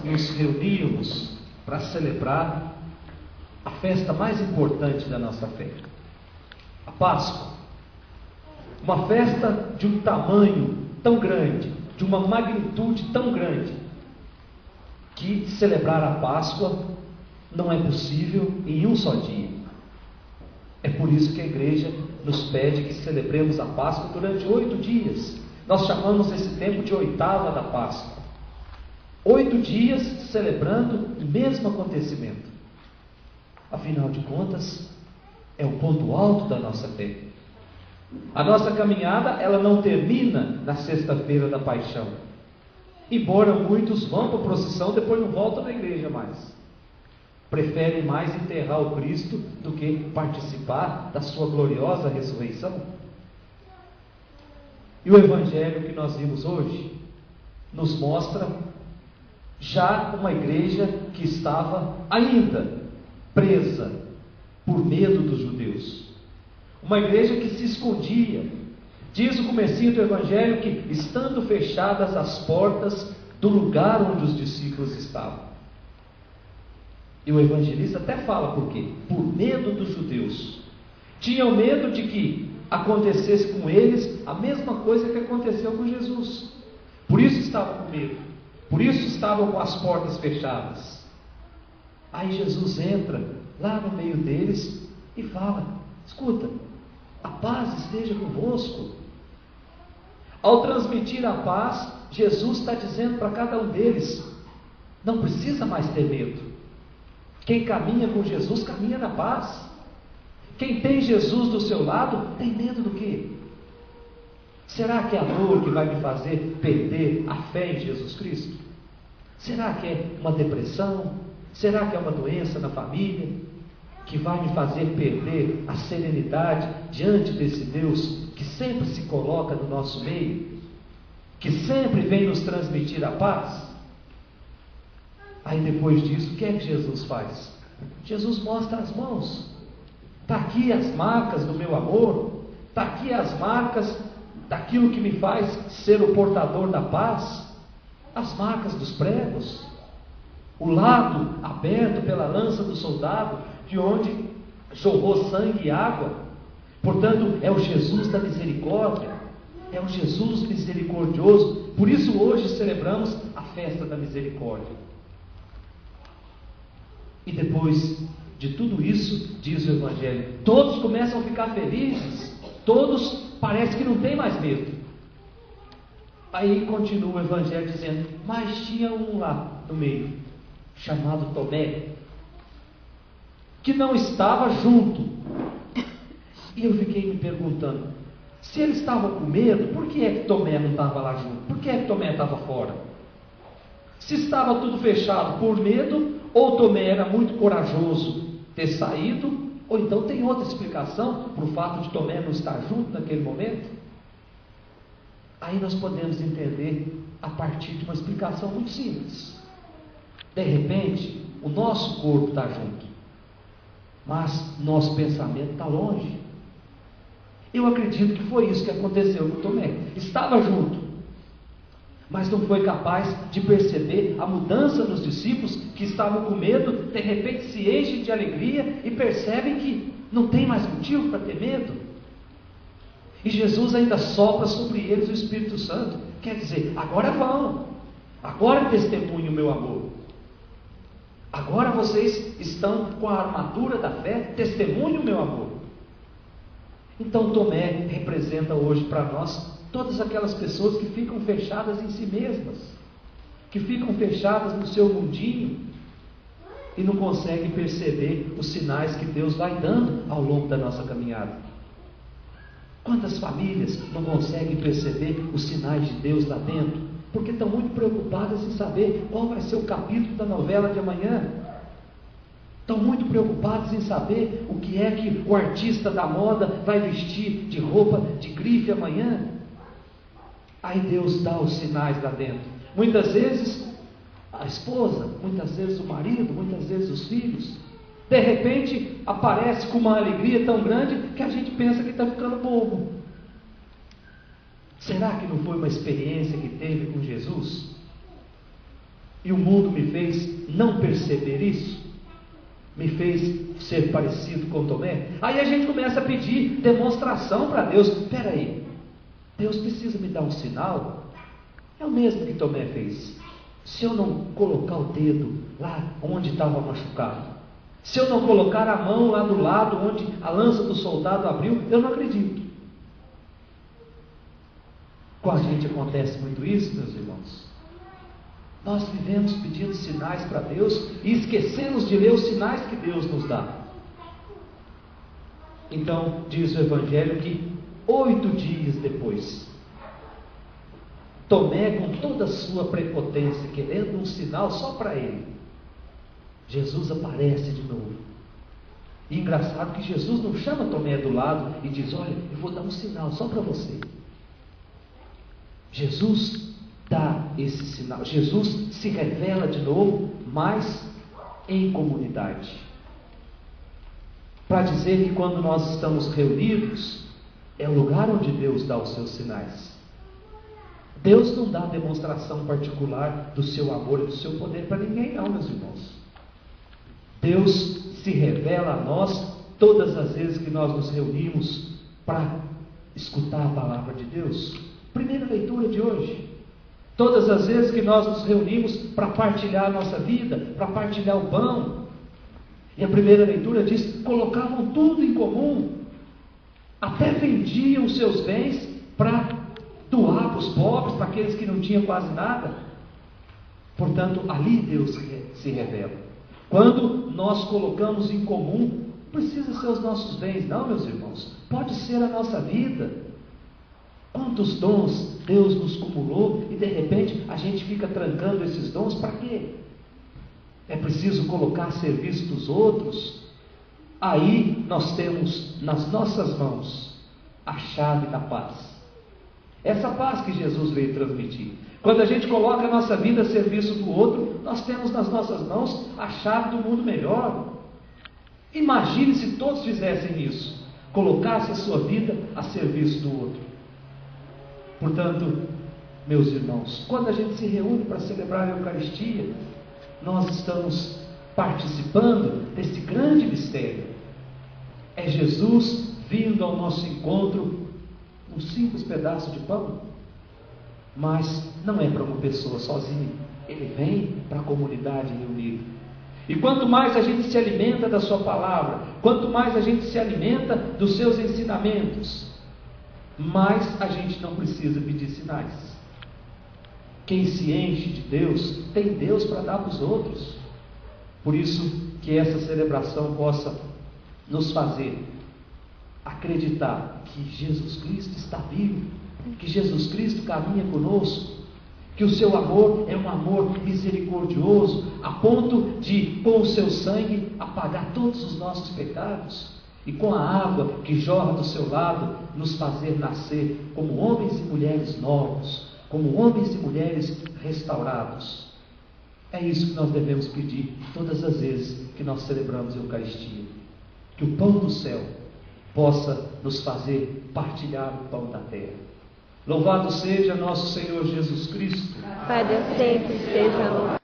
nos reunimos para celebrar a festa mais importante da nossa fé, a Páscoa. Uma festa de um tamanho tão grande, de uma magnitude tão grande, que celebrar a Páscoa não é possível em um só dia. É por isso que a igreja nos pede que celebremos a Páscoa durante 8 dias. Nós chamamos esse tempo de oitava da Páscoa. 8 dias celebrando o mesmo acontecimento. Afinal de contas, é o ponto alto da nossa fé. A nossa caminhada, ela não termina na sexta-feira da paixão. Embora muitos vão para a procissão, depois não voltam na igreja mais. Preferem mais enterrar o Cristo do que participar da sua gloriosa ressurreição. E o Evangelho que nós vimos hoje nos mostra já uma igreja que estava ainda presa por medo dos judeus. Uma igreja que se escondia. Diz o comecinho do Evangelho que, estando fechadas as portas do lugar onde os discípulos estavam. E o evangelista até fala por quê? Por medo dos judeus. Tinham medo de que acontecesse com eles a mesma coisa que aconteceu com Jesus. Por isso estavam com medo. Por isso estavam com as portas fechadas. Aí Jesus entra lá no meio deles e fala: escuta, a paz esteja convosco. Ao transmitir a paz, Jesus está dizendo para cada um deles: não precisa mais ter medo. Quem caminha com Jesus, caminha na paz. Quem tem Jesus do seu lado, tem medo do quê? Será que é a dor que vai me fazer perder a fé em Jesus Cristo? Será que é uma depressão? Será que é uma doença na família que vai me fazer perder a serenidade diante desse Deus que sempre se coloca no nosso meio, que sempre vem nos transmitir a paz? Aí depois disso, o que é que Jesus faz? Jesus mostra as mãos. Está aqui as marcas do meu amor, está aqui as marcas daquilo que me faz ser o portador da paz, as marcas dos pregos, o lado aberto pela lança do soldado, de onde jorrou sangue e água. Portanto, é o Jesus da misericórdia, é o Jesus misericordioso. Por isso hoje celebramos a festa da misericórdia. E depois de tudo isso, diz o Evangelho, todos começam a ficar felizes, todos parece que não tem mais medo. Aí continua o Evangelho dizendo: mas tinha um lá no meio, chamado Tomé, que não estava junto. E eu fiquei me perguntando, se ele estava com medo, por que é que Tomé não estava lá junto? Por que é que Tomé estava fora? Se estava tudo fechado por medo, ou Tomé era muito corajoso ter saído, ou então tem outra explicação para o fato de Tomé não estar junto naquele momento. Aí nós podemos entender a partir de uma explicação muito simples. De repente, o nosso corpo está junto, mas nosso pensamento está longe. Eu acredito que foi isso que aconteceu com Tomé. Estava junto, mas não foi capaz de perceber a mudança nos discípulos que estavam com medo. De repente se enchem de alegria e percebem que não tem mais motivo para ter medo. E Jesus ainda sopra sobre eles o Espírito Santo. Quer dizer, agora vão, agora testemunhem o meu amor. Agora vocês estão com a armadura da fé, testemunhem o meu amor. Então Tomé representa hoje para nós todas aquelas pessoas que ficam fechadas em si mesmas, que ficam fechadas no seu mundinho e não conseguem perceber os sinais que Deus vai dando ao longo da nossa caminhada. Quantas famílias não conseguem perceber os sinais de Deus lá dentro, porque estão muito preocupadas em saber qual vai ser o capítulo da novela de amanhã? Estão muito preocupados em saber o que é que o artista da moda vai vestir de roupa de grife amanhã. Aí Deus dá os sinais lá dentro. Muitas vezes a esposa, muitas vezes o marido, muitas vezes os filhos. De repente aparece com uma alegria tão grande que a gente pensa que está ficando bobo. Será que não foi uma experiência que teve com Jesus? E o mundo me fez não perceber isso, me fez ser parecido com Tomé. Aí a gente começa a pedir demonstração para Deus. Espera aí, Deus precisa me dar um sinal? É o mesmo que Tomé fez. Se eu não colocar o dedo lá onde estava machucado, se eu não colocar a mão lá do lado onde a lança do soldado abriu, eu não acredito. Com a gente acontece muito isso, meus irmãos. Nós vivemos pedindo sinais para Deus e esquecemos de ler os sinais que Deus nos dá. Então, diz o Evangelho que 8 dias depois, Tomé, com toda a sua prepotência, querendo um sinal só para ele, Jesus aparece de novo. E engraçado que Jesus não chama Tomé do lado e diz: olha, eu vou dar um sinal só para você. Jesus dá esse sinal. Jesus se revela de novo, mas em comunidade, para dizer que quando nós estamos reunidos, é o lugar onde Deus dá os seus sinais. Deus não dá demonstração particular do seu amor e do seu poder para ninguém, não, meus irmãos. Deus se revela a nós todas as vezes que nós nos reunimos para escutar a palavra de Deus. Primeira leitura de hoje. Todas as vezes que nós nos reunimos para partilhar a nossa vida, para partilhar o pão. E a primeira leitura diz: colocavam tudo em comum, até vendiam os seus bens para doar para os pobres, para aqueles que não tinham quase nada. Portanto, ali Deus se revela. Quando nós colocamos em comum, não precisa ser os nossos bens, não, meus irmãos. Pode ser a nossa vida. Quantos dons Deus nos cumulou e de repente a gente fica trancando esses dons para quê? É preciso colocar a serviço dos outros? Aí nós temos nas nossas mãos a chave da paz. Essa paz que Jesus veio transmitir. Quando a gente coloca a nossa vida a serviço do outro, nós temos nas nossas mãos a chave do mundo melhor. Imagine se todos fizessem isso, colocasse a sua vida a serviço do outro. Portanto, meus irmãos, quando a gente se reúne para celebrar a Eucaristia, nós estamos participando desse grande mistério. É Jesus vindo ao nosso encontro um simples pedaço de pão, mas não é para uma pessoa sozinha. Ele vem para a comunidade reunida. E quanto mais a gente se alimenta da sua palavra, quanto mais a gente se alimenta dos seus ensinamentos, mais a gente não precisa pedir sinais. Quem se enche de Deus, tem Deus para dar para os outros. Por isso que essa celebração possa nos fazer acreditar que Jesus Cristo está vivo, que Jesus Cristo caminha conosco, que o seu amor é um amor misericordioso, a ponto de, com o seu sangue, apagar todos os nossos pecados, e com a água que jorra do seu lado, nos fazer nascer como homens e mulheres novos, como homens e mulheres restaurados. É isso que nós devemos pedir todas as vezes que nós celebramos a Eucaristia. Que o pão do céu possa nos fazer partilhar o pão da terra. Louvado seja nosso Senhor Jesus Cristo. Para sempre seja louvado.